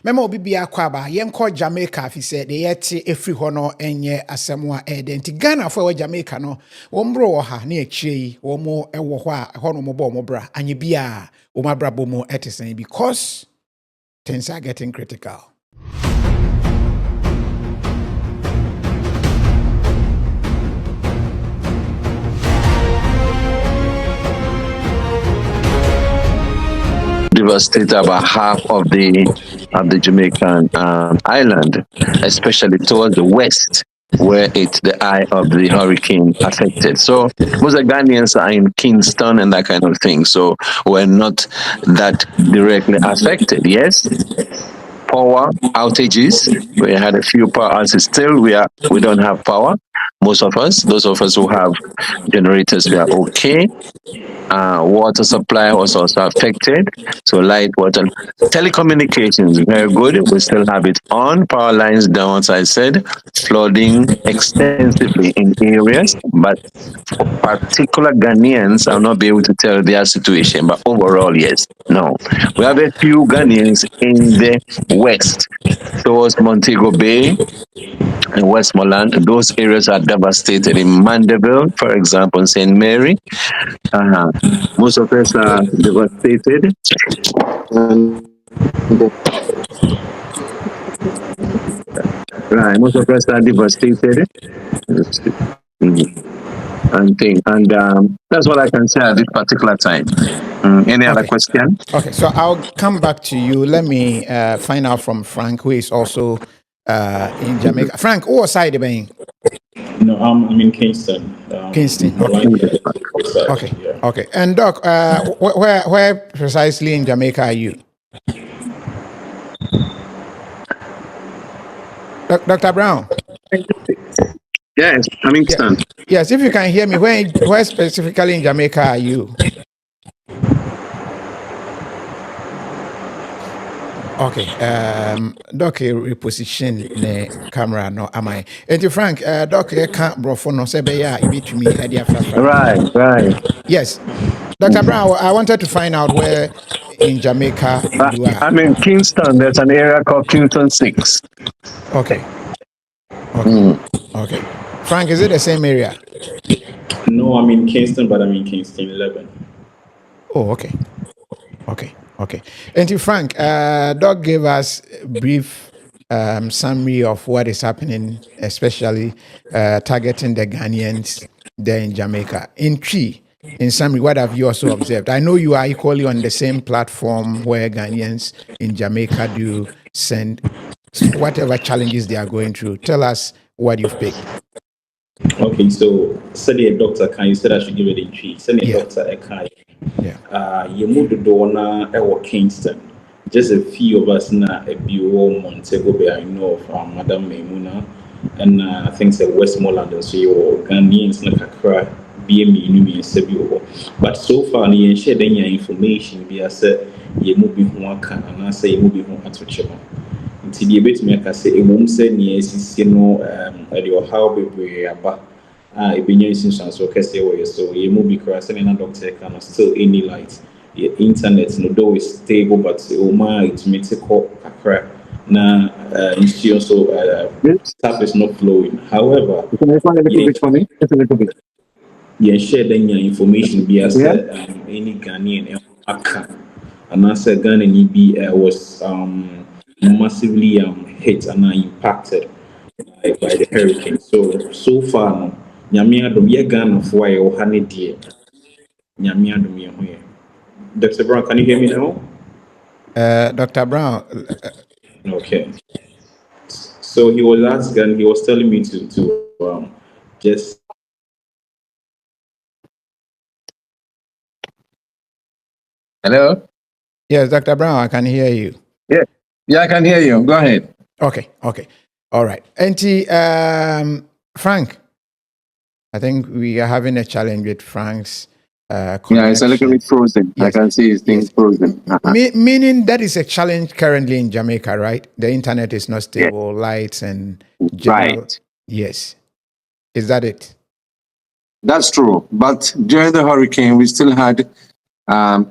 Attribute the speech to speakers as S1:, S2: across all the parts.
S1: Memo obi bia kwaba yenko Jamaica fi said the yeti efri hono enye asemwa edenti Ghana for Jamaica no wombro wo ha na echie wo mo ewo ho a hono mo bo mo bra anye bia wo mabra bo mo etisen because things are getting critical.
S2: Devastated about half of the Jamaican island, especially towards the west, where it's the eye of the hurricane affected. So most of the Ghanaians are in Kingston and that kind of thing. So we're not that directly affected. Yes, power outages. We had a few power outages. Still, we don't have power. Most of us, those of us who have generators, we are okay. Water supply was also affected. So light, water, telecommunications, very good. We still have it on. Power lines down, as I said, flooding extensively in areas. But for particular Ghanaians, I'll not be able to tell their situation. But overall, yes. No. We have a few Ghanaians in the west, towards Montego Bay and Westmoreland. Those areas are devastated. In Mandeville, for example, St. Mary, most of us are devastated. Right, most of us are devastated. And that's what I can say at this particular time. Any other question?
S1: Okay, so I'll come back to you. Let me find out from Frank, who is also in Jamaica. Frank, what side are you?
S3: No, I'm in Kingston.
S1: Kingston. Okay.
S3: Yeah.
S1: Okay. And Doc, where precisely in Jamaica are you? Dr. Brown.
S2: Yes, I'm in Kingston.
S1: Yes, if you can hear me, where specifically in Jamaica are you? Okay, Doc, reposition the camera, no, am I? And Frank, Doc, can't bro for no sebe ya, to me,
S2: Right.
S1: Yes, Dr. Brown, I wanted to find out where in Jamaica you are.
S2: I'm in Kingston. There's an area called Kingston 6.
S1: Okay. Okay. Frank, is it the same area?
S3: No, I'm in Kingston, but I'm in Kingston 11.
S1: Oh, okay. And Frank, Doc gave us a brief summary of what is happening, especially targeting the Ghanaians there in Jamaica. In summary, what have you also observed? I know you are equally on the same platform where Ghanaians in Jamaica do send whatever challenges they are going through. Tell us what you've picked.
S3: Okay, so said a doctor, can you said I should give it a treat? Send a doctor a kind. You moved the door now at Kingston. Just a few of us now a Bureau Montego Bay, I know of Madam Maimuna, and I think it's Westmoreland and so you Ghanaians like a cry, BME Numi and Sebio. But so far, you shared any information, be I said, you move one can, and I say you move one at which nti deɛ ɛbɛtumi aka sɛ ɛwom sɛ nea ɛsisi no ɛde ɔhaw bebree aba a ɛbɛnya nsunsuansoɔ kɛseɛ wɔ yɛ so yɛmu bi koraa sɛne na doctor ka no still any light yɛ internet no though is stable but ɛwoma a ɛtumi te kɔ kakra na nsuo nso tap is not flowing however yɛnhyɛ da nya information bi asɛ any Ghanaian aka anaasɛ Ghanaian bi was massively hit and impacted by the hurricane. So far, no, Nyamiadum ye Ghana for a honey dear. Nyamiadum ye. Dr. Brown, can you hear me now?
S1: Dr. Brown.
S3: Okay. So he was asking, and he was telling me to just.
S2: Hello?
S1: Yes, Dr. Brown, I can hear you.
S2: Yeah, I can hear you. Go ahead.
S1: Okay. All right. Frank, I think we are having a challenge with Frank's connection.
S2: Yeah, it's a little bit frozen. Yes. I can see his things frozen.
S1: Meaning that is a challenge currently in Jamaica, right? The internet is not stable, lights and general.
S2: Right.
S1: Yes. Is that it?
S2: That's true. But during the hurricane, we still had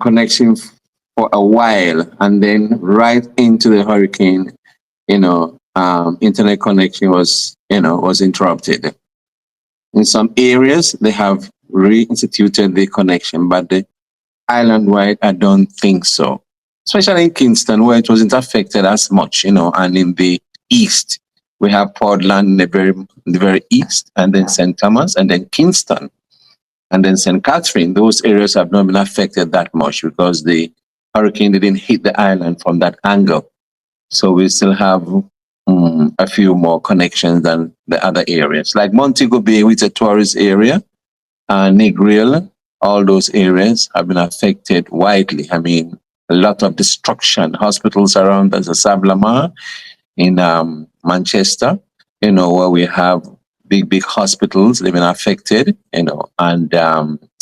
S2: connection for a while, and then right into the hurricane, internet connection was interrupted. In some areas, they have reinstituted the connection, but the island wide, I don't think so. Especially in Kingston, where it wasn't affected as much, and in the east, we have Portland in the very east, and then St. Thomas, and then Kingston, and then St. Catherine. Those areas have not been affected that much because the hurricane didn't hit the island from that angle. So we still have a few more connections than the other areas. Like Montego Bay, which is a tourist area, Negril, all those areas have been affected widely. I mean, a lot of destruction. Hospitals around us, Sablamar in Manchester, where we have big hospitals, they've been affected, and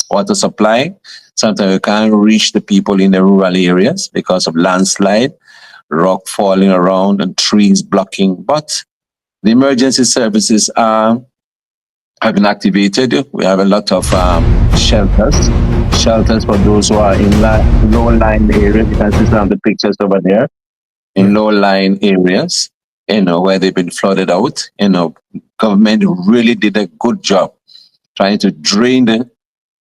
S2: water supply. Sometimes we can't reach the people in the rural areas because of landslide, rock falling around, and trees blocking. But the emergency services have been activated. We have a lot of shelters for those who are in low-lying areas. You can see some of the pictures over there in low-lying areas, where they've been flooded out. Government really did a good job trying to drain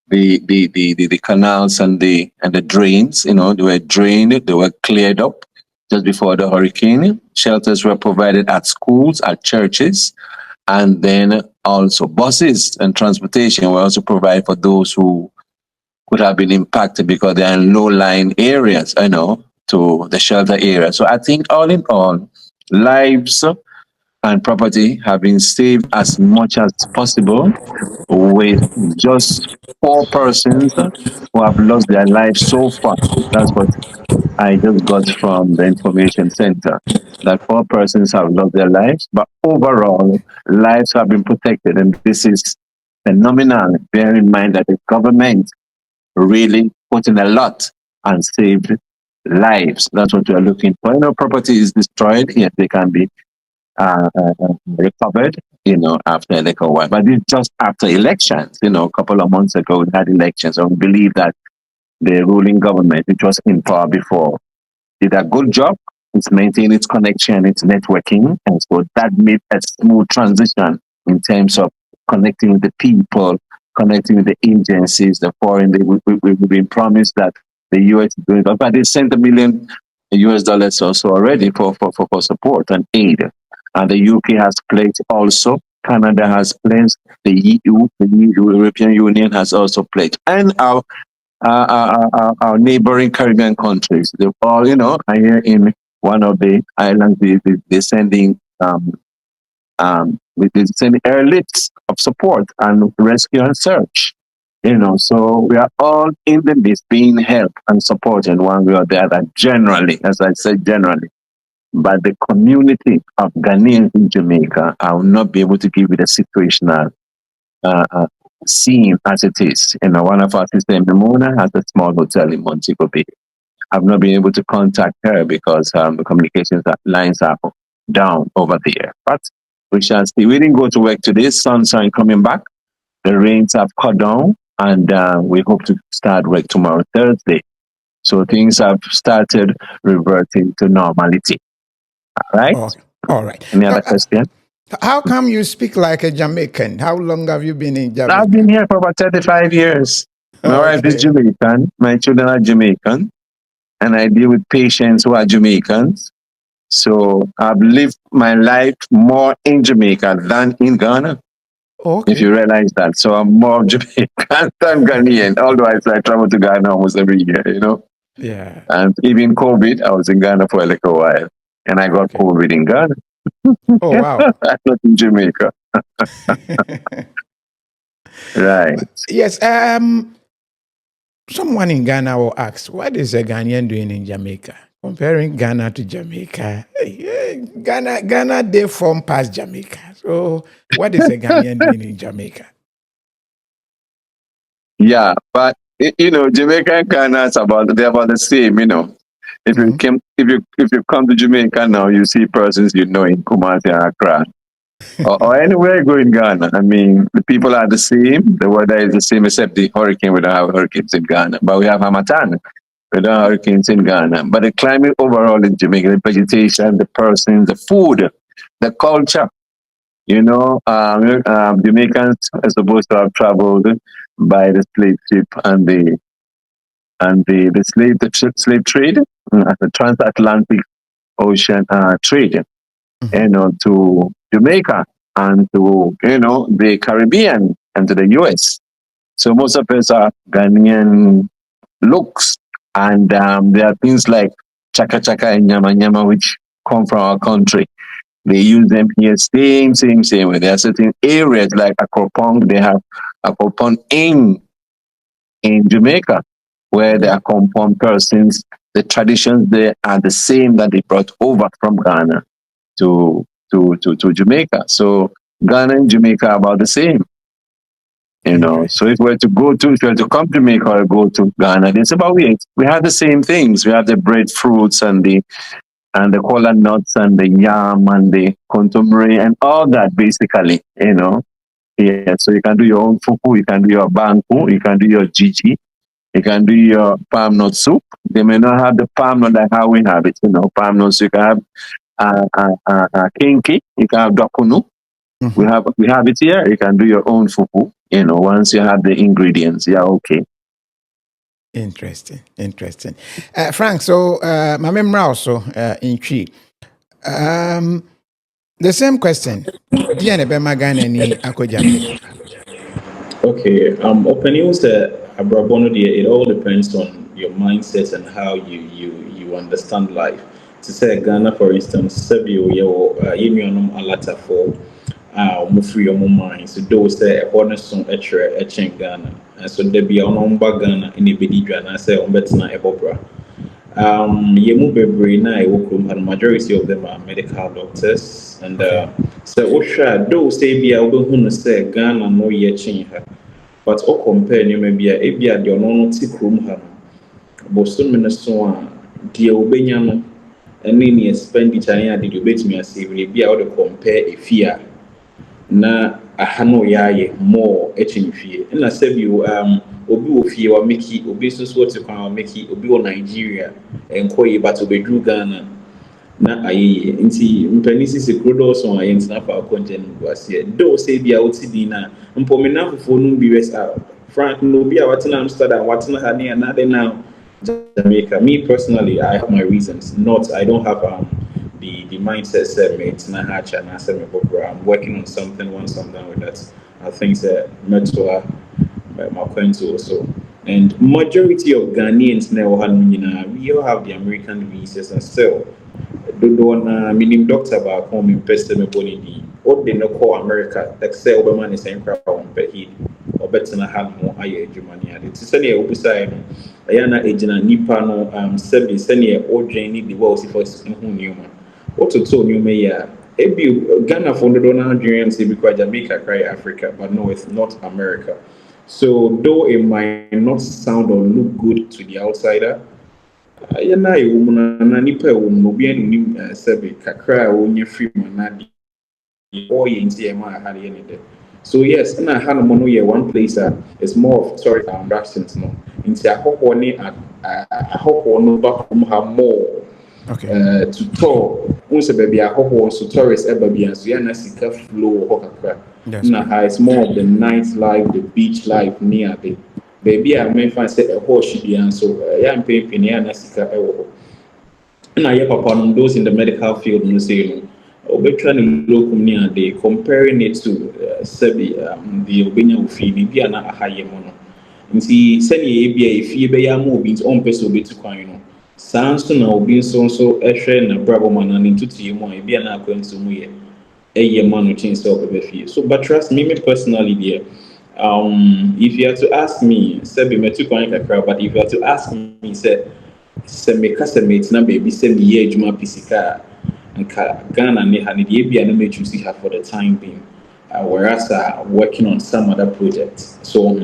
S2: the canals and the drains. They were drained, they were cleared up just before the hurricane. Shelters were provided at schools, at churches, and then also buses and transportation were also provided for those who could have been impacted because they're in low-lying areas, to the shelter area. So I think all in all, lives and property have been saved as much as possible, with just 4 persons who have lost their lives so far. That's what I just got from the information center, that 4 persons have lost their lives, but overall, lives have been protected. And this is phenomenal. Bear in mind that the government really put in a lot and saved lives. That's what we are looking for. Property is destroyed, yes, they can be recovered, after a little while. But it's just after elections, a couple of months ago, we had elections, and we believe that the ruling government, which was in power before, did a good job. It's maintained its connection, its networking, and so that made a smooth transition in terms of connecting with the people, connecting with the agencies, the foreign. We've been promised that the US is doing it, but they sent $1 million also already for support and aid. And the UK has pledged also. Canada has pledged. The EU, the European Union, has also pledged, and our neighboring Caribbean countries. They've all, are here in one of the islands. They're sending they're sending airlifts of support and rescue and search. So we are all in the midst being helped and supported one way or the other. Generally, as I said, generally. But the community of Ghanaians in Jamaica, I will not be able to give you the situational scene as it is. One of our sisters, Mimona, has a small hotel in Montego Bay. I've not been able to contact her because the communications lines are down over there. But we shall see. We didn't go to work today. Sunshine coming back. The rains have cut down, and we hope to start work tomorrow, Thursday. So things have started reverting to normality. All right?
S1: All right.
S2: Any other question?
S1: How come you speak like a Jamaican? How long have you been in Jamaica?
S2: I've been here for about 35 years. My wife is Jamaican. My children are Jamaican. And I deal with patients who are Jamaicans. So I've lived my life more in Jamaica than in Ghana.
S1: Okay.
S2: If you realize that. So I'm more Jamaican than Ghanaian, although I travel to Ghana almost every year,
S1: Yeah.
S2: And even COVID, I was in Ghana for a little while. And I got COVID in Ghana.
S1: Oh, wow.
S2: I'm not in Jamaica. Right.
S1: Yes. Someone in Ghana will ask, what is a Ghanaian doing in Jamaica? Comparing Ghana to Jamaica, Ghana they form past Jamaica. So what is a Ghanaian doing in Jamaica?
S2: Yeah, but Jamaica and Ghana they're about the same. If you come to Jamaica now, you see persons in Kumasi and Accra, or anywhere you go in Ghana. I mean, the people are the same. The weather is the same, except the hurricane. We don't have hurricanes in Ghana, but we have Hamatan. We don't have hurricanes in Ghana. But the climate overall in Jamaica, the vegetation, the persons, the food, the culture, Jamaicans are supposed to have traveled by the slave ship and the slave trade, the transatlantic ocean trade, to Jamaica and to the Caribbean and to the US. So most of us are Ghanaian looks, and there are things like chaka chaka and nyama nyama which come from our country. They use them here, same way. There are certain areas like Akropong. They have Akropong in Jamaica, where the Akropong persons, the traditions there are the same that they brought over from Ghana to Jamaica. So Ghana and Jamaica are about the same. So if we were to come to Jamaica or go to Ghana, it's about we have the same things. We have the breadfruits and the cola nuts and the yam and the contumely and all that basically. Yeah, so you can do your own fufu, you can do your banku, you can do your gigi, you can do your palm nut soup. They may not have the palm nut like how we have it, palm nuts. You can have kinky, you can have dokunu. We have it here. You can do your own fufu. Once you have the ingredients, yeah, okay.
S1: Interesting. Frank, so my memory also in Chi. The same question. Diane Bemagana ni ako Jamaica.
S3: Okay, opening was it all depends on your mindset and how you understand life. To say Ghana, for instance, Sebio, alata for free your mind. So those that honest on etching Ghana, and so there be on Ghana in the Bedidra, and I say on Betina Ebobra. Yemu bebree na ɛwɔ kurom ha, the majority of them are medical doctors, and sɛ wohwɛ a though sɛ bi a wobɛhu no sɛ Ghana no yɛ kyen ha, but o compare nneɛma bi a ebi a deɛ ɔno no te kurom ha no bosome no so a deɛ wobɛnya no ɛne ne expenditure ne ade deɛ wobɛtumi asave no ebi a wode compare efi a na aha no yɛ more ɛkyɛn fie ɛna sɛ bi obi wɔ fie wa meki obi nso so wɔte kwan wa meki obi wɔ Nigeria ɛnkɔ yi but obɛduru Ghana na ayɛyɛ nti mpanin sisi kuro dɔɔso a yɛntena fa akɔnkyɛn no gu aseɛ dɔw sɛ bi a wote din na mpɔmina foforɔ no bi wɛs Frank no obi a watena Amsterdam watena ha ne another now Jamaica. Me personally, I have my reasons. I don't have the mindset set me. It's not hard and I'm working on something. Once I'm done with that, I think that mentor my point also. And majority of Ghanaians now we all have the American visas and still. Meaning doctor back home in person body. What they no call America, except Obama is saying crap on he or better than have more higher Germany. It's send a opposite. Ayana agent nipa no sebi send a old journey the world for who what to tell you may Ghana for the Nigerians because Jamaica cry Africa, but no, it's not America. So though it might not sound or look good to the outsider, ayana a woman and nipa woman be any sebi kakra onye free manadi or in TMI had any day. So yes, and I had a mono one place that is more of sorry accents no. Into a hope on it a hope on back from her more to tour. Once baby a hope on so tourists ever be and so yana sika flow hokakra. It's more of the nightlife, the beach life near the baby I may find say a horse should be and so I'm paying yana sika and I upon those in the medical field no say Obetran locum near they comparing it to Sebi, the Obenya Ufi, Biana a higher mono. And see, Seni Abia, if you be a moving on peso bit to coin. Sounds now being so a bravo man and into Timo, Biana going to me a year man who changed over the fee. So, but trust me personally, dear. If you have to ask me, Sebi, me too coin a crowd, but if you have to ask me, say, Semi customate, na baby, send me a Juma Pisika. And Ghana ne had the ABI and made choose her for the time being, whereas working on some other projects. So,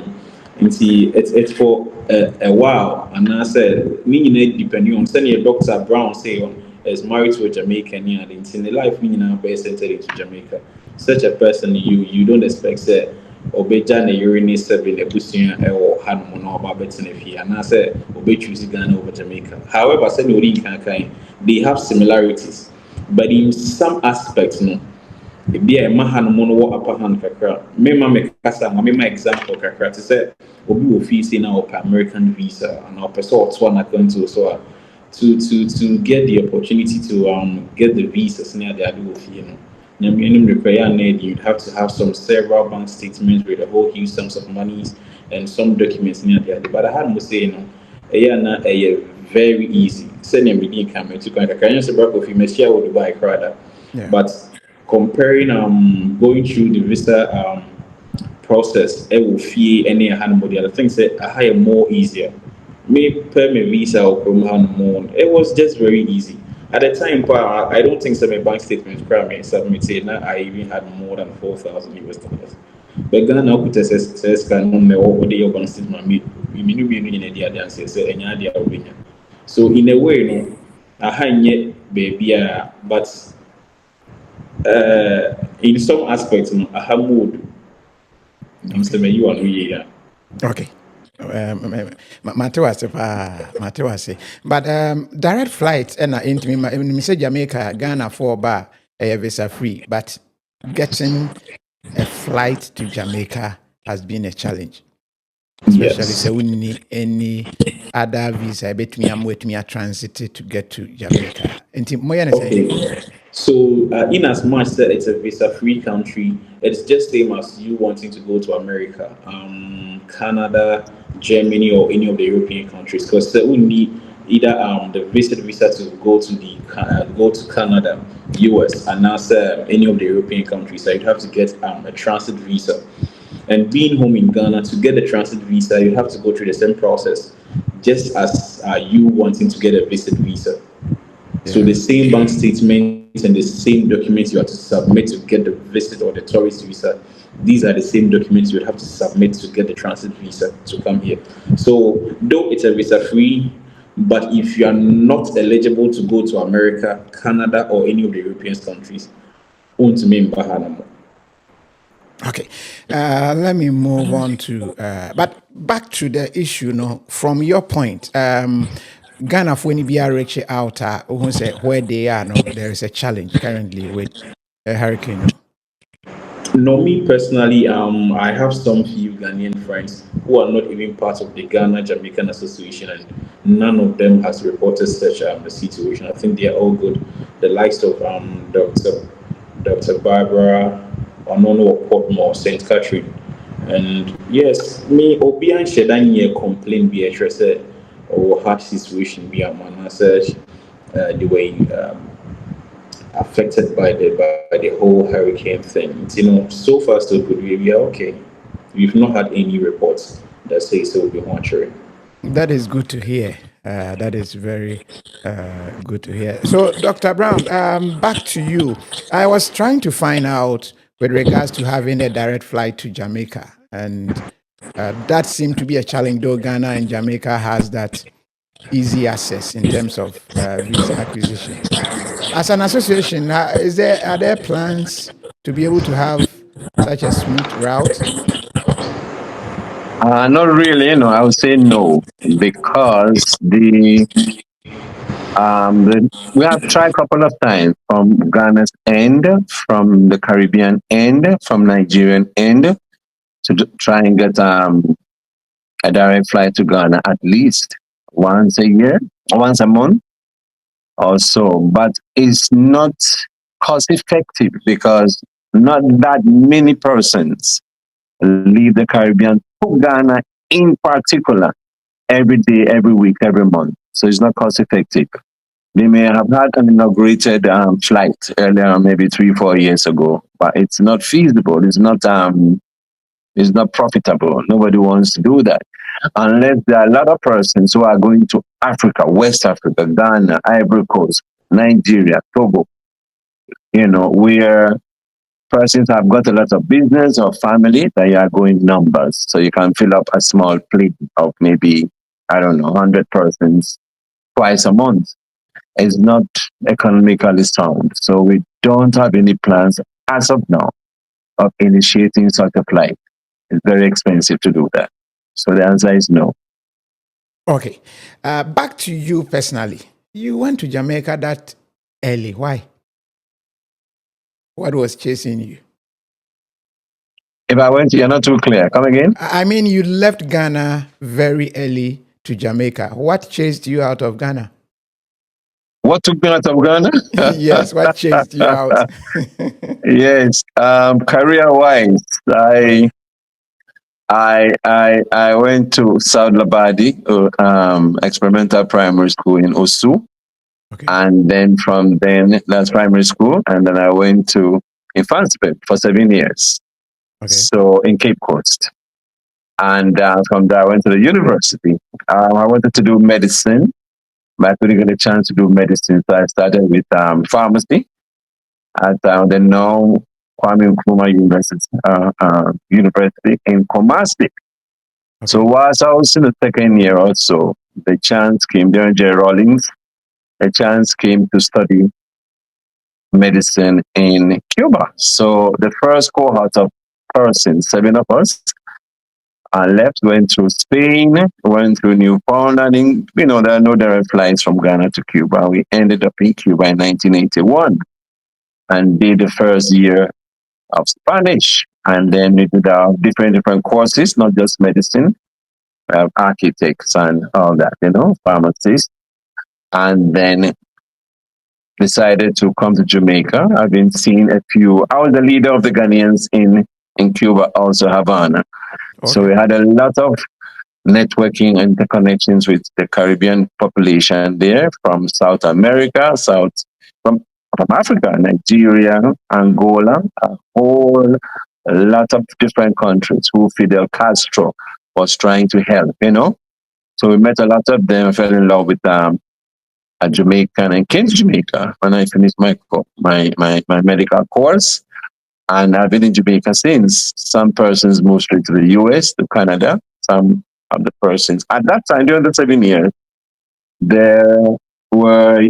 S3: it's for a while. And I said, meaning depending on sending Dr. Brown say is married to a Jamaican, and in the life meaning now based into Jamaica. Such a person you don't expect that ɔbɛgya ne yere ne sɛbe n'abusua ɛwɔ hanom na ɔba bɛtena fie anaasɛ ɔbɛchoose Ghana over Jamaica. However, sɛdeɛ ɔdi nkan kan, they have similarities, but in some aspects no, ebi a ɛma hanom no wɔ upper hand kakra. Mema mekasa ma mema example kakra te sɛ obi wɔ fie sei na ɔpɛ American visa and ɔpɛ sɛ ɔto n'akwantuo so a to get the opportunity to get the visas near the ade wɔ fie no. You'd have to have some several bank statements with a whole huge sums of monies and some documents near the other. But I had to say, very easy. Send me the camera to kind of can you say if you may share with Dubai crowd. But comparing going through the visa process, it will fee any hand the other things that I hire more easier. Me per me visa or more. It was just very easy. At the time, I don't think some bank statements submitted. Now I even had more than 4,000 US dollars. But Ghana could says can what the bank statement made. We mean in a day and say any idea. So in a way, no, I had yet baby, but in some aspects, no, I have mood. Mr. May you are here.
S1: Okay. Matewase pa Matewase. But direct flight and into me say Jamaica, Ghana for bar visa free, but getting a flight to Jamaica has been a challenge. Especially so we need any other visa with me a transit to get to Jamaica.
S3: Okay. So, in as much that it's a visa-free country, it's just same as you wanting to go to America, Canada, Germany, or any of the European countries. Because we need either the visit visa to go to Canada, US, and also any of the European countries. So you'd have to get a transit visa. And being home in Ghana, to get a transit visa, you have to go through the same process, just as you wanting to get a visit visa. So the same bank statements and the same documents you have to submit to get the visit or the tourist visa, these are the same documents you have to submit to get the transit visa to come here. So though it's a visa free, but if you are not eligible to go to America, Canada, or any of the European countries,
S1: okay, let me move on to, but back to the issue, no, from your point, Ghana, when you are reaching out, where they are, no, there is a challenge currently with a hurricane. No?
S3: No, me personally, I have some few Ghanaian friends who are not even part of the Ghana Jamaican Association, and none of them has reported such the situation. I think they are all good. The likes of Dr. Barbara, Onono Portmore, St. Catherine, and yes, me Obian Shedani complain be a or harsh situation be a man such the way. Affected by the whole hurricane thing. So far so good. We are okay. We've not had any reports that say so. We'll be monitoring.
S1: That is good to hear. That is very good to hear. So, Dr. Brown, back to you. I was trying to find out with regards to having a direct flight to Jamaica, and that seemed to be a challenge. Though Ghana and Jamaica has that easy access in terms of visa acquisition. As an association, are there plans to be able to have such a smooth route?
S2: Not really, I would say no, because we have tried a couple of times from Ghana's end, from the Caribbean end, from Nigerian end, to try and get a direct flight to Ghana at least once a year, once a month or so. But it's not cost effective because not that many persons leave the Caribbean to Ghana in particular every day, every week, every month. So it's not cost effective. They may have had an inaugurated flight earlier, maybe 3-4 years ago, but it's not feasible. It's not profitable. Nobody wants to do that unless there are a lot of persons who are going to Africa, West Africa, Ghana, Ivory Coast, Nigeria, Togo. Where persons have got a lot of business or family that you are going numbers, so you can fill up a small plane of maybe 100 persons twice a month. Is not economically sound. So we don't have any plans as of now of initiating such a flight. It's very expensive to do that. So the answer is no.
S1: Okay. Back to you personally. You went to Jamaica that early. Why? What was chasing you?
S2: If I went, you're not too clear. Come again?
S1: I mean, you left Ghana very early to Jamaica. What chased you out of Ghana?
S2: What took me out of Ghana?
S1: Yes, what chased you out?
S2: Yes, career-wise, I went to South Labadi, experimental primary school in Osu,
S1: Okay.
S2: and then from then that's primary school, and then I went to Infantspen for 7 years,
S1: Okay.
S2: so in Cape Coast, and from there I went to the university. I wanted to do medicine, but I couldn't get a chance to do medicine, so I started with pharmacy at the now Kwame Nkrumah University in Kumasi.
S1: Okay.
S2: So whilst I was in the second year also, the chance came during J. Rawlings, a chance came to study medicine in Cuba. So the first cohort of persons, 7 of us, left, went through Spain, went through Newfoundland. There are no direct flights from Ghana to Cuba. We ended up in Cuba in 1981 and did the first year of Spanish. And then we did different courses, not just medicine, architects and all that, pharmacists. And then decided to come to Jamaica. I've been seeing a few. I was the leader of the Ghanaians in Cuba, also Havana. Okay. So we had a lot of networking and connections with the Caribbean population there from South America, from Africa, Nigeria, Angola, a lot of different countries who Fidel Castro was trying to help, So we met a lot of them, fell in love with a Jamaican and came to Jamaica when I finished my medical course. And I've been in Jamaica since. Some persons moved straight to the US, to Canada. Some of the persons at that time, during the 7 years,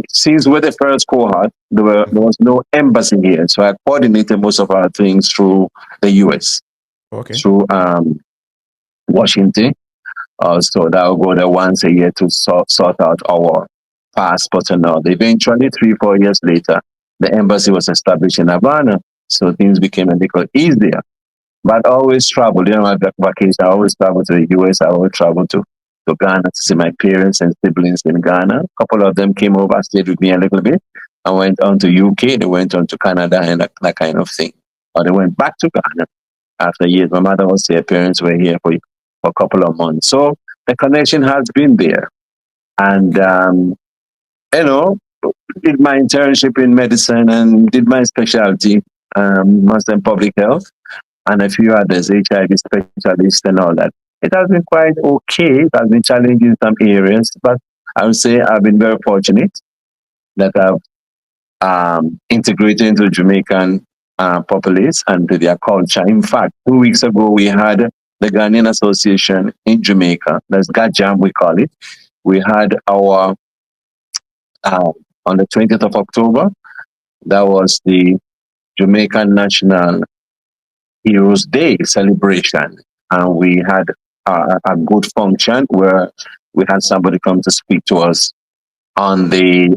S2: since we're the first cohort, there was no embassy here. So I coordinated most of our things through the US, through Washington. So that will go there once a year to sort out our passport and all. Eventually, 3-4 years later, the embassy was established in Havana. So things became a little easier. But I always travel. My vacation, I always travel to the US. I always travel to Ghana to see my parents and siblings in Ghana. A couple of them came over, stayed with me a little bit. I went on to UK. They went on to Canada and that kind of thing. Or they went back to Ghana after years. My mother was here. Parents were here for a couple of months. So the connection has been there. And, did my internship in medicine and did my specialty, master in public health, and a few others, HIV specialist and all that. It has been quite okay. It has been challenging in some areas, but I would say I've been very fortunate that I've integrated into the Jamaican populace and to their culture. In fact, 2 weeks ago, we had the Ghanaian Association in Jamaica. That's GAJAM, we call it. We had our, on the 20th of October, that was the Jamaican National Heroes Day celebration. And we had a good function where we had somebody come to speak to us on the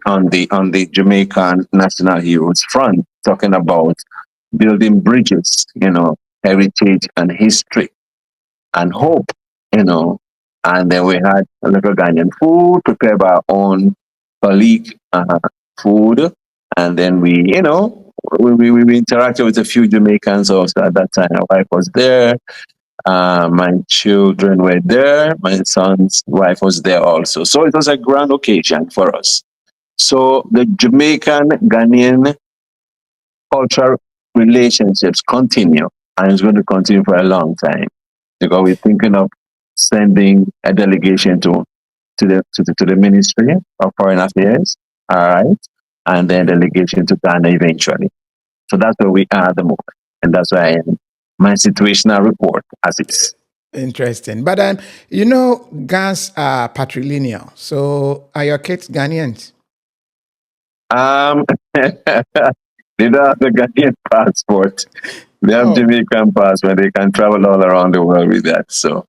S2: Jamaican National Heroes front, talking about building bridges, heritage and history and hope, And then we had a little Ghanaian food prepared by our own colleague food. And then we interacted with a few Jamaicans also at that time. My wife was there. My children were there. My son's wife was there also. So it was a grand occasion for us. So the Jamaican Ghanaian cultural relationships continue, and it's going to continue for a long time, because we're thinking of sending a delegation to the Ministry of Foreign Affairs, all right, and then delegation to Ghana eventually. So that's where we are at the moment, and that's where I am. My situational report as is.
S1: Interesting. But, Ghans are patrilineal. So are your kids Ghanaians?
S2: They don't have the Ghanaian passport. They have Jamaican passport. They can travel all around the world with that. So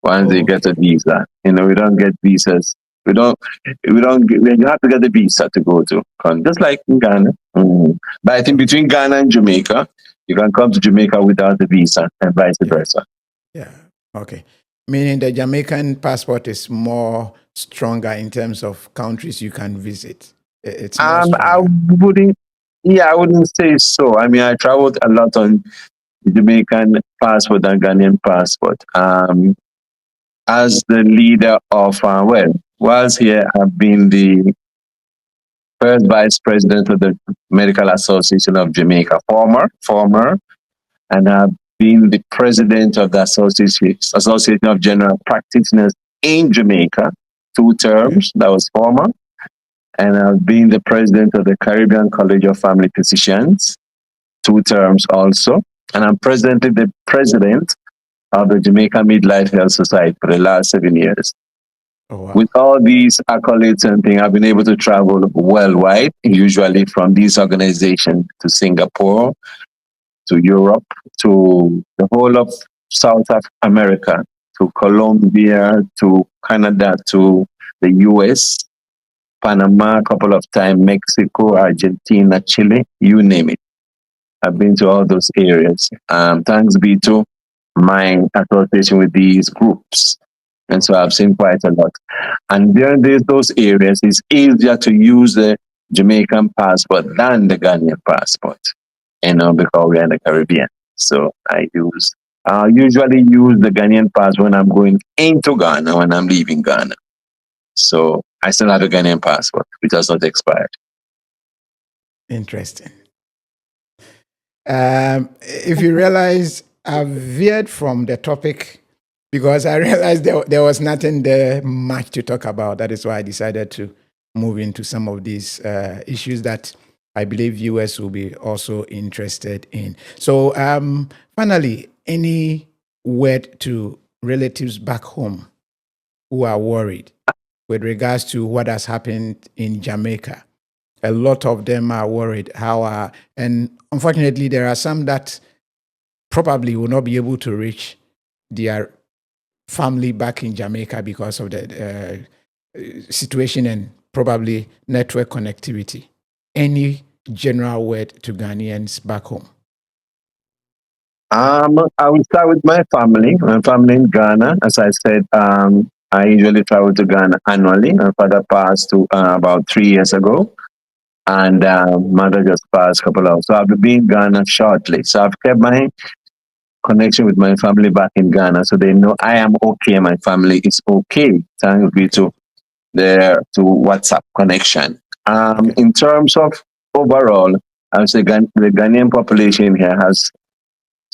S2: once they get a visa, we don't get visas. We don't. You have to get the visa to go to. Just like in Ghana. But I think between Ghana and Jamaica, you can come to Jamaica without the visa, and vice versa.
S1: Yeah. Okay. Meaning the Jamaican passport is more stronger in terms of countries you can visit. It's more stronger.
S2: I wouldn't say so. I mean, I traveled a lot on Jamaican passport and Ghanaian passport. As the leader of, whilst here, I've been the first vice president of the Medical Association of Jamaica, former, and I've been the president of the Association of General Practitioners in Jamaica, 2 terms. That was former. And I've been the president of the Caribbean College of Family Physicians, 2 terms also. And I'm presently the president of the Jamaica Midlife Health Society for the last 7 years.
S1: Oh, wow.
S2: With all these accolades and things, I've been able to travel worldwide, usually from these organizations to Singapore, to Europe, to the whole of South America, to Colombia, to Canada, to the US, Panama a couple of times, Mexico, Argentina, Chile, you name it. I've been to all those areas. Thanks be to my association with these groups. And so I've seen quite a lot. And during those areas, it's easier to use the Jamaican passport than the Ghanaian passport, because we're in the Caribbean. So I usually use the Ghanaian passport when I'm going into Ghana, when I'm leaving Ghana. So I still have a Ghanaian passport, which has not expired.
S1: Interesting. If you realize, I've veered from the topic because I realized there was nothing there much to talk about. That is why I decided to move into some of these issues that I believe viewers will be also interested in. So finally, any word to relatives back home who are worried with regards to what has happened in Jamaica? A lot of them are worried and unfortunately, there are some that probably will not be able to reach their family back in Jamaica because of the situation and probably network connectivity. Any general word to Ghanaians back home?
S2: I will start with my family. My family in Ghana. As I said, I usually travel to Ghana annually. My father passed about 3 years ago. And mother just passed a couple of. So I'll be in Ghana shortly. So I've kept my connection with my family back in Ghana, so they know I am okay. My family is okay. Thanks be to WhatsApp connection. In terms of overall, I would say the Ghanaian population here has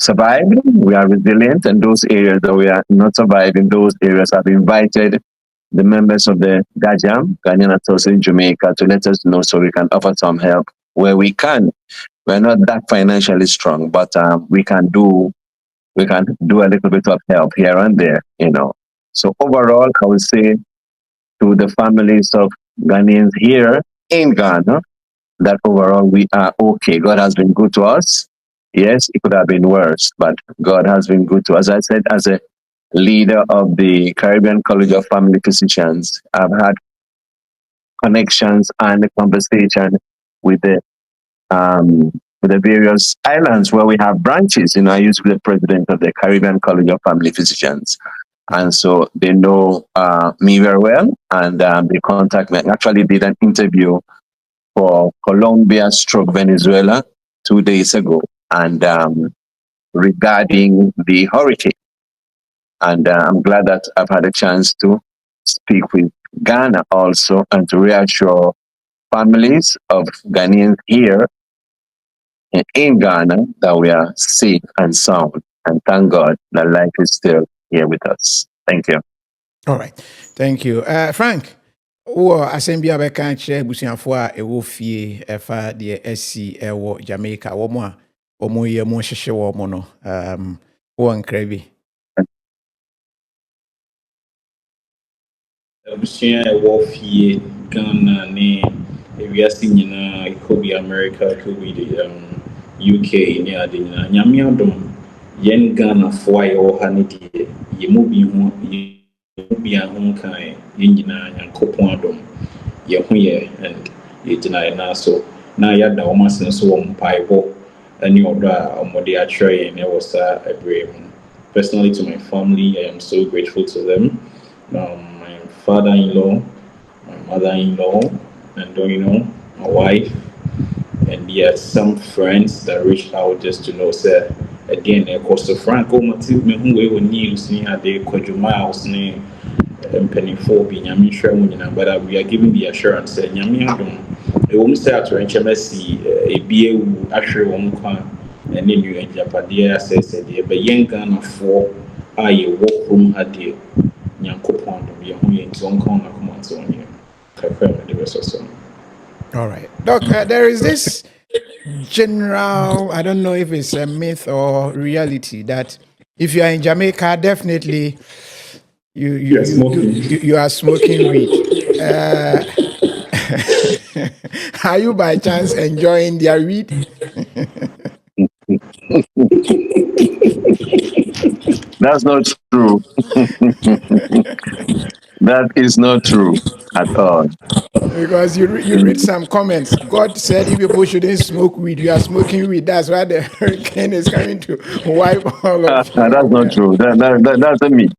S2: survived. We are resilient, and those areas that we are not surviving, those areas have invited the members of the GAJAM, Ghanaian Association in Jamaica, to let us know so we can offer some help where we can. We're not that financially strong, but we can do a little bit of help here and there, So overall, I would say to the families of Ghanaians here in Ghana, that overall we are okay. God has been good to us. Yes, it could have been worse, but God has been good to us. As I said, as a leader of the Caribbean College of Family Physicians, I've had connections and conversation with the various islands where we have branches. I used to be the president of the Caribbean College of Family Physicians. And so they know me very well, and they contact me. I actually did an interview for Colombia stroke Venezuela 2 days ago, and regarding the hurricane. And I'm glad that I've had a chance to speak with Ghana also, and to reassure families of Ghanaians here in Ghana that we are safe and sound. And thank God that life is still here with us. Thank you.
S1: All right. Thank you. Frank, asɛm bi a bɛka kyerɛ abusuafoɔ a ɛwɔ fie ɛfa deɛ asi ɛwɔ Jamaica, wɔn a wɔyɛ mo hyehyɛ wɔn no, wɔ nkra bi.
S3: Abusua a ɛwɔ fie Ghana ne ewiase nyinaa, it could be America, it could be UK ne ade nyinaa nyame adom yɛn Ghanafoɔ a yɛwɔ ha ne deɛ yɛmu bi a ho nkae yɛn nyinaa Nyankopɔn adom yɛn ho yɛ and yɛgyina yɛn nan so na yɛada wɔn ase nso wɔ mpaebɔ ne ɔdɔ a wɔde akyerɛ yɛn ɛwɔ saa ɛberɛ mu. Personally, to my family, I am so grateful to them. My father-in-law, my mother-in-law, and my wife. And yes, some friends that reached out just to know, sir, again, Costa Franco, Matilda, who we news near the Quadrumiles, and penny for being Yamin Sherman, but we are giving the assurance that Yamin, a woman start to HMSC, a BA, actually, one and then you end up at the assess but young Ghanafoɔ a yɛwɔ kurom ha deɛ Nyankopɔn dom yɛn ho yɛ nti ɔnka na koma nso ɔnyɛ kakra na de bɛsɔ so.
S1: All right. Doc, there is this general, I don't know if it's a myth or reality, that if you are in Jamaica, definitely you are smoking weed. Are you by chance enjoying their weed?
S2: That's not true. That is not true at all.
S1: Because you read some comments. God said if people shouldn't smoke weed, you are smoking weed. That's why the hurricane is coming to wipe all of you.
S2: That's not true. That's a myth.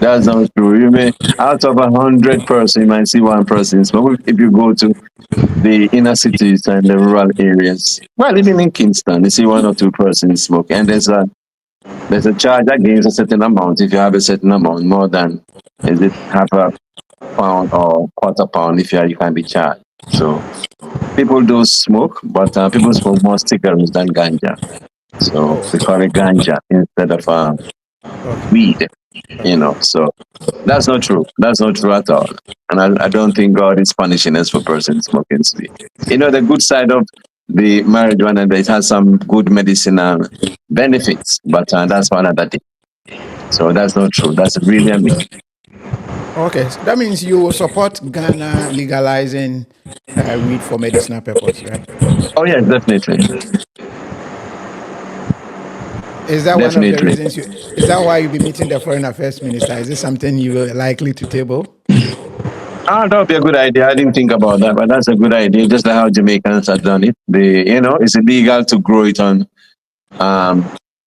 S2: That's not true. You may, out of 100 persons, you might see one person smoke. If you go to the inner cities and the rural areas, well, even in Kingston, you see one or two persons smoke, and there's a charge against a certain amount. If you have a certain amount, more than is it half a pound or quarter pound, if you can be charged. So people do smoke, but people smoke more cigarettes than ganja. So we call it ganja instead of weed. So that's not true. That's not true at all. And I don't think God is punishing us for persons smoking weed. The good side of the marijuana, it has some good medicinal benefits, but that's one other thing. So that's not true. That's really a myth.
S1: Okay, so that means you will support Ghana legalizing weed for medicinal purpose, right?
S2: Oh yes, definitely.
S1: Is that one of the reasons is that why you'll be meeting the foreign affairs minister? Is this something you are likely to table?
S2: That would be a good idea. I didn't think about that, but that's a good idea. Just like how Jamaicans have done it. It's illegal to grow it on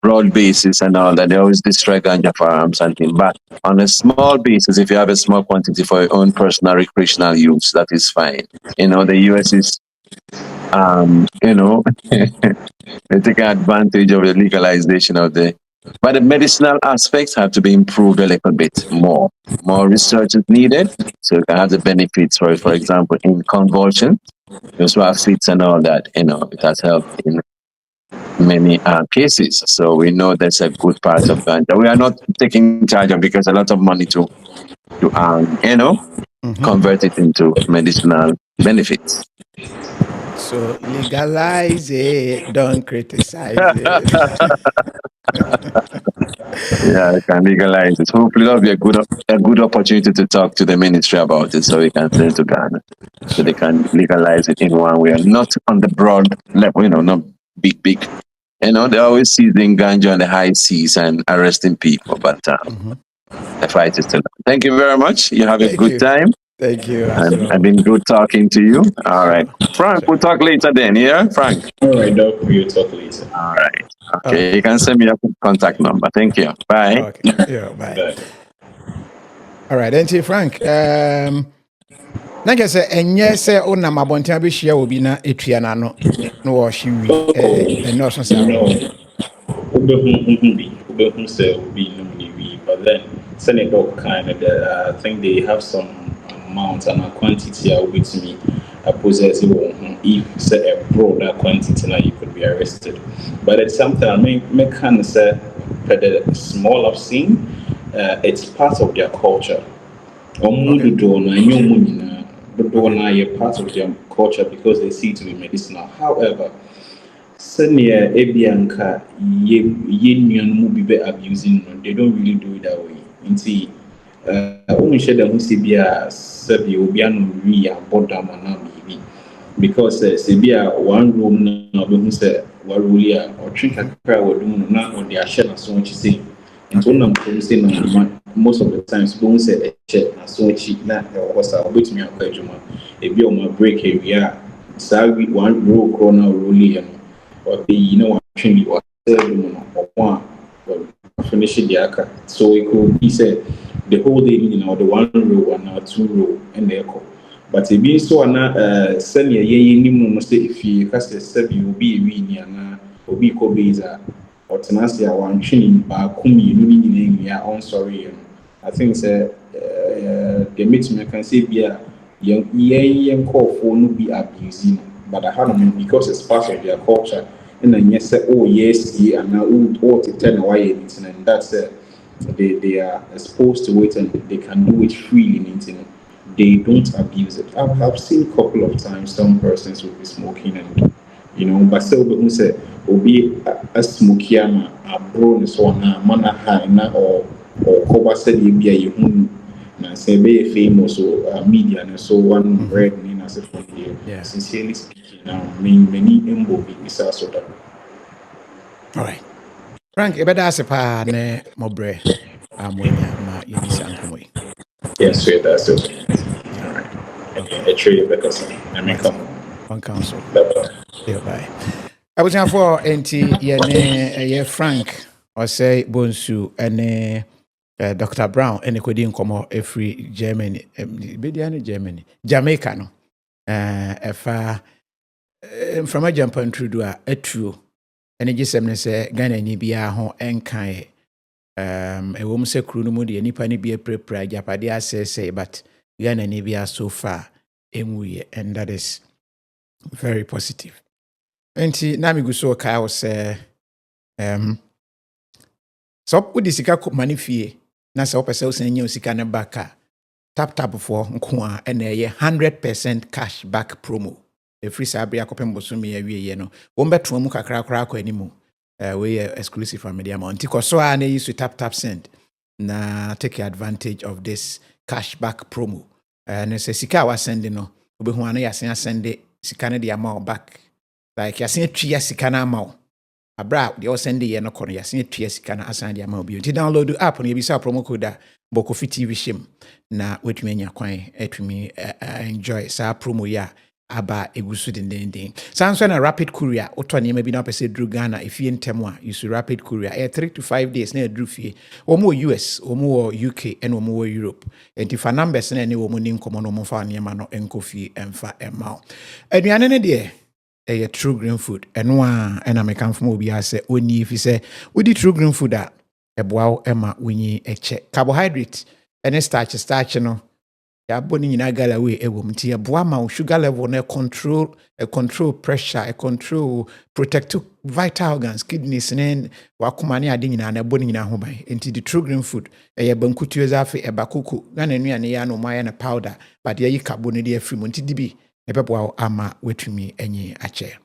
S2: broad basis and all that. They always destroy ganja farms and things. But on a small basis, if you have a small quantity for your own personal recreational use, that is fine. The US is they take advantage of the legalization of but the medicinal aspects have to be improved a little bit more. More research is needed so you can have the benefits for example, in convulsion, those who have fits and all that, it has helped in many cases. So we know that's a good part of ganja. We are not taking charge of because a lot of money to convert it into medicinal benefits.
S1: So legalize it, don't criticize it.
S2: Yeah, I can legalize it. Hopefully, that'll be a good opportunity to talk to the ministry about it, so we can send it to Ghana, so they can legalize it in one way, and not on the broad level. Not big. They're always seizing ganja on the high seas and arresting people, but the fight is still on. Thank you very much. You have a good time.
S1: Thank you.
S2: And I've been good talking to you. All right. Frank, we'll talk later then, yeah? Frank?
S3: All right, Doc, we'll talk later.
S2: All right. Okay, you can send me your contact number. Thank you. Bye.
S1: Okay. Yeah, bye. All right, then, Frank. Na ke se enye se ona mabonten abehia obi na etua na no no wo hwi no so sa
S3: Ubehun say obi no ni, but then Senate Doc kind of I think they have some amount and a quantity with me possess if say a broader quantity now you could be arrested. But it's something I can say the small I've seen, it's part of their culture. Part of their culture because they see it to be medicinal. However, senior Ebianka Yin be abusing, they don't really do it that way. Inti only share them Sibia Sebi Obiano Ria Bodam and maybe because Sibia one room now say waruli or drink a cry or do not on their shell and so much say. And so now say no most of the times don't say a shell and so much na was a bit me a bedroom. A be on my break area. So one row corner ruli or be one train or one finish the aka. So it could be said the whole day the 1 row and 2 row and the echo. But it means so send a ye no say if you cast a step you will be a win or be cobeza or tenacia one training by kumi no on sorry. I think the meeting can say be a young call for no be abusing, but I had because it's part of their culture. And then yes, oh yes, yeah, and now all to turn away and that's they are exposed to it and they can do it freely. They don't abuse it. I've seen a couple of times some persons will be smoking and but still who say will be a smoky a brown so na mana high na or cover said you be a na say be famous or media and so one red in as a from here. Sincerely speaking, now many embo be so that.
S1: All right. Frank, ebeda asepa ne mobre amwenya ma yedisa nkomoy.
S3: Yes, sweet, that's it.
S1: Yeah.
S3: All right.
S1: Okay.
S3: A trade because I mean come
S1: on council.
S3: bye.
S1: Yeah, bye. I was for enti ye Frank or say Bonsu and Dr. Brown and kodi nkomo every Germany. Bediano Germany. Jamaica no. Efa from a jump and through a true. And it just say Ghana ni bia ho enkan ewom se kru no mu de nipa ne bia prepare japade asese but Ghana ni bia so far enwuye and that is very positive. Enti na mi guso kai wo se so wodi sika ko mani fie na se opese wo san nya sika ne baka tap for nko a na eye 100% cash back promo. Free sabria kopem bosumi awie no wo beto mu kakra kra akọ animu we exclusive from media amount ko so a na use to tap send na take advantage of this cashback promo na se sika wa send no obehu ana ya send sika ne de amount back like ya sen twa sika na amount abra de o send ye no kono ya sen twa sika na asan de amount bi unti download the app no ye bisa promo code a Boko Fit TV shim na wetumi anya kwan etumi enjoy sa promo ya aba egusu den sanso na rapid courier oto ne bi na pese dru Ghana ifie ntem a use rapid courier 3 to 5 days na dru fie omo US omo UK and omo Europe enti fa numbers na ne omo ni nkomo no mo fa ne ma no enko fie emfa emma aduane ne de true green food eno a na me kan fo obi ase oni fi se odi true green food a eboa ema wonyi eche carbohydrate ene starch no ya boni nyina gala we ewom ti eboa ma sugar level na control pressure control protect vital organs kidneys ne wakoma ne ade nyina na boni nyina ho ban enti the true green food bankutu ezafe ebakoko na nanuane ya no maye na powder but ya yi carbo ne de afiri mo enti dibi epeboa ama wetumi enyi ache